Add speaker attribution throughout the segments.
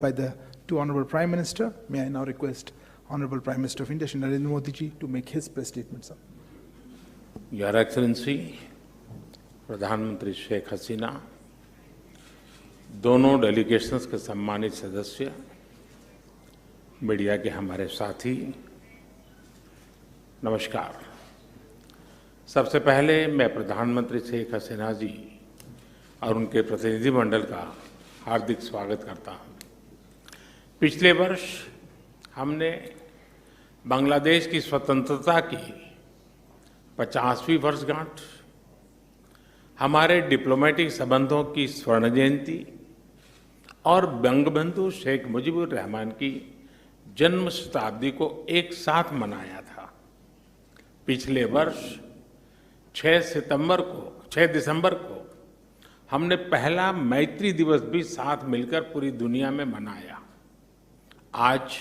Speaker 1: by the two Honorable Prime Minister. May I now request Honorable Prime Minister of India, Shri Narendra Modi ji, to make his press statement, sir.
Speaker 2: Your Excellency, प्रधानमंत्री शेख हसीना, दोनों delegations के सम्मानित सदस्य, media के हमारे साथी, नमस्कार। सबसे पहले मैं प्रधानमंत्री शेख हसीना जी और उनके प्रतिनिधिमंडल का हार्दिक स्वागत करता हूं। पिछले वर्ष हमने बांग्लादेश की स्वतंत्रता की 50वीं वर्षगांठ, हमारे डिप्लोमेटिक संबंधों की स्वर्ण जयंती और बंगबंधु शेख मुजीबुर रहमान की जन्म शताब्दी को एक साथ मनाया था। पिछले वर्ष 6 दिसंबर को हमने पहला मैत्री दिवस भी साथ मिलकर पूरी दुनिया में मनाया। आज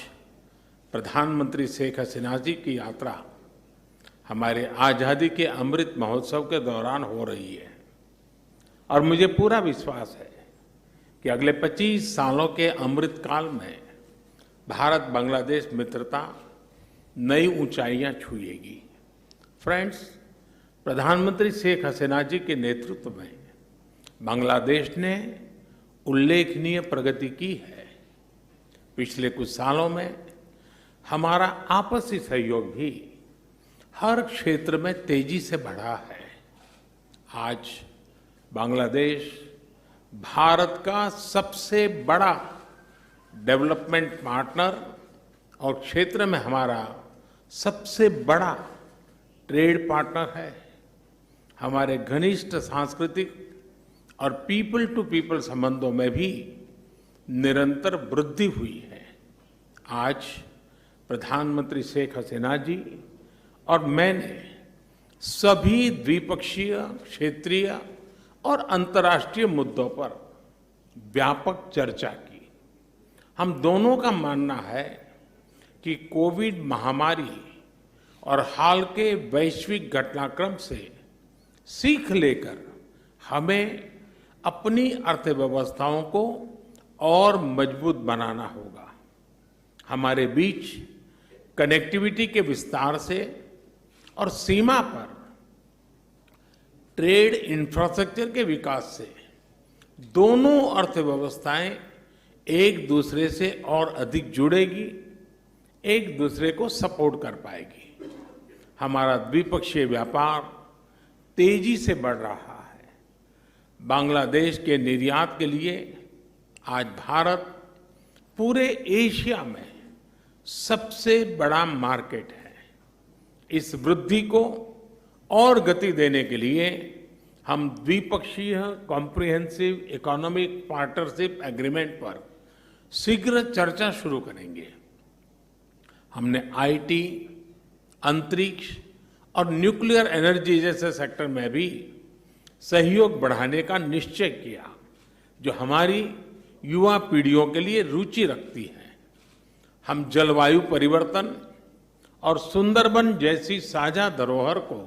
Speaker 2: प्रधानमंत्री शेख हसीना जी की यात्रा हमारे आजादी के अमृत महोत्सव के दौरान हो रही है और मुझे पूरा विश्वास है कि अगले 25 सालों के अमृत काल में भारत बांग्लादेश मित्रता नई ऊंचाइयां छुएगी। फ्रेंड्स, प्रधानमंत्री शेख हसीना जी के नेतृत्व में बांग्लादेश ने उल्लेखनीय प्रगति की है। पिछले कुछ सालों में हमारा आपसी सहयोग भी हर क्षेत्र में तेजी से बढ़ा है। आज बांग्लादेश भारत का सबसे बड़ा डेवलपमेंट पार्टनर और क्षेत्र में हमारा सबसे बड़ा ट्रेड पार्टनर है। हमारे घनिष्ठ सांस्कृतिक और पीपल टू पीपल संबंधों में भी निरंतर वृद्धि हुई है। आज प्रधानमंत्री शेख हसीना जी और मैंने सभी द्विपक्षीय, क्षेत्रीय और अंतर्राष्ट्रीय मुद्दों पर व्यापक चर्चा की। हम दोनों का मानना है कि कोविड महामारी और हाल के वैश्विक घटनाक्रम से सीख लेकर हमें अपनी अर्थव्यवस्थाओं को और मजबूत बनाना होगा। हमारे बीच कनेक्टिविटी के विस्तार से और सीमा पर ट्रेड इंफ्रास्ट्रक्चर के विकास से दोनों अर्थव्यवस्थाएं एक दूसरे से और अधिक जुड़ेगी, एक दूसरे को सपोर्ट कर पाएगी। हमारा द्विपक्षीय व्यापार तेजी से बढ़ रहा है। बांग्लादेश के निर्यात के लिए आज भारत पूरे एशिया में सबसे बड़ा मार्केट है। इस वृद्धि को और गति देने के लिए हम द्विपक्षीय कॉम्प्रिहेंसिव इकोनॉमिक पार्टनरशिप एग्रीमेंट पर शीघ्र चर्चा शुरू करेंगे। हमने आईटी, अंतरिक्ष और न्यूक्लियर एनर्जी जैसे सेक्टर में भी सहयोग बढ़ाने का निश्चय किया, जो हमारी युवा पीढ़ियों के लिए रुचि रखती है। हम जलवायु परिवर्तन और सुंदरबन जैसी साझा धरोहर को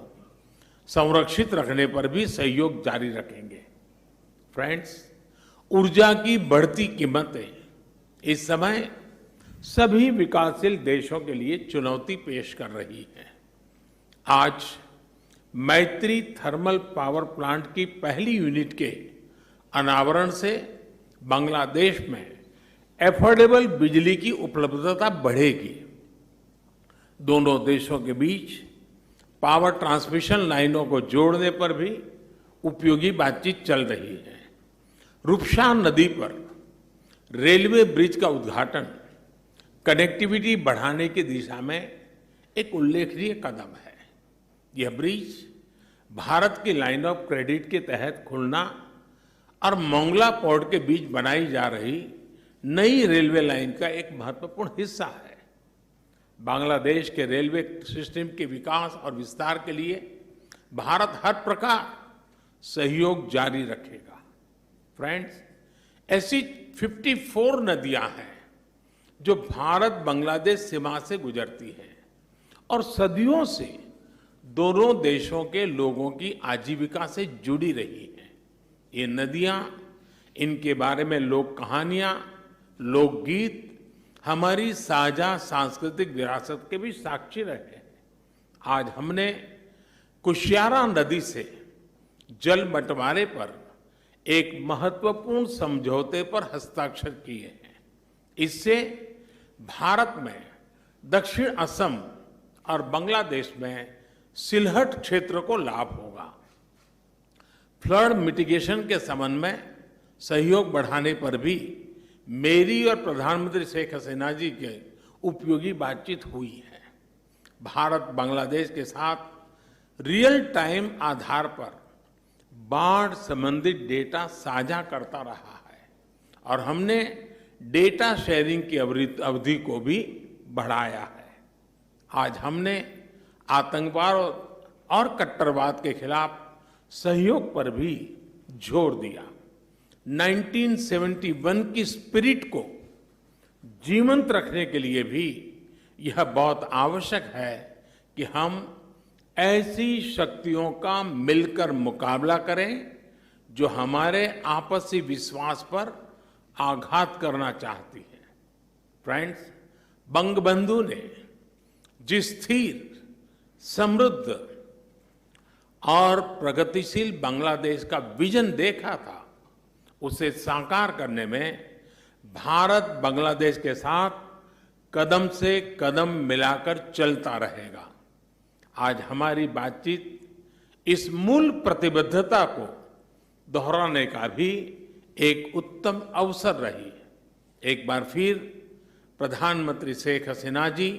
Speaker 2: संरक्षित रखने पर भी सहयोग जारी रखेंगे। फ्रेंड्स, ऊर्जा की बढ़ती कीमतें इस समय सभी विकासशील देशों के लिए चुनौती पेश कर रही हैं। आज मैत्री थर्मल पावर प्लांट की पहली यूनिट के अनावरण से बांग्लादेश में एफोर्डेबल बिजली की उपलब्धता बढ़ेगी। दोनों देशों के बीच पावर ट्रांसमिशन लाइनों को जोड़ने पर भी उपयोगी बातचीत चल रही है। रूपसा नदी पर रेलवे ब्रिज का उद्घाटन कनेक्टिविटी बढ़ाने की दिशा में एक उल्लेखनीय कदम है। यह ब्रिज भारत की लाइन ऑफ क्रेडिट के तहत खुलना और मोंगला पोर्ट के बीच बनाई जा रही नई रेलवे लाइन का एक महत्वपूर्ण हिस्सा है। बांग्लादेश के रेलवे सिस्टम के विकास और विस्तार के लिए भारत हर प्रकार सहयोग जारी रखेगा। फ्रेंड्स, ऐसी 54 नदियां हैं जो भारत बांग्लादेश सीमा से गुजरती हैं और सदियों से दोनों देशों के लोगों की आजीविका से जुड़ी रही हैं। ये नदियां, इनके बारे में लोक कहानियां लोकगीत हमारी साझा सांस्कृतिक विरासत के भी साक्षी रहे हैं। आज हमने कुशियारा नदी से जल बंटवारे पर एक महत्वपूर्ण समझौते पर हस्ताक्षर किए हैं। इससे भारत में दक्षिण असम और बांग्लादेश में सिलहट क्षेत्र को लाभ होगा। फ्लड मिटिगेशन के संबंध में सहयोग बढ़ाने पर भी मेरी और प्रधानमंत्री शेख हसीना जी के उपयोगी बातचीत हुई है। भारत बांग्लादेश के साथ रियल टाइम आधार पर बाढ़ संबंधित डेटा साझा करता रहा है और हमने डेटा शेयरिंग की अवधि को भी बढ़ाया है। आज हमने आतंकवाद और कट्टरवाद के खिलाफ सहयोग पर भी जोर दिया। 1971 की स्पिरिट को जीवंत रखने के लिए भी यह बहुत आवश्यक है कि हम ऐसी शक्तियों का मिलकर मुकाबला करें जो हमारे आपसी विश्वास पर आघात करना चाहती है। फ्रेंड्स, बंगबंधु ने जिस स्थिर, समृद्ध और प्रगतिशील बांग्लादेश का विजन देखा था, उसे साकार करने में भारत बांग्लादेश के साथ कदम से कदम मिलाकर चलता रहेगा। आज हमारी बातचीत इस मूल प्रतिबद्धता को दोहराने का भी एक उत्तम अवसर रही। एक बार फिर प्रधानमंत्री शेख हसीना जी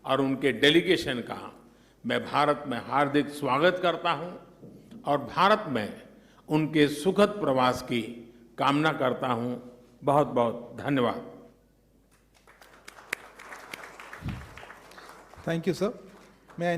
Speaker 2: और उनके डेलीगेशन का मैं भारत में हार्दिक स्वागत करता हूं और भारत में उनके सुखद प्रवास की कामना करता हूं। बहुत बहुत धन्यवाद।
Speaker 1: Thank you, sir.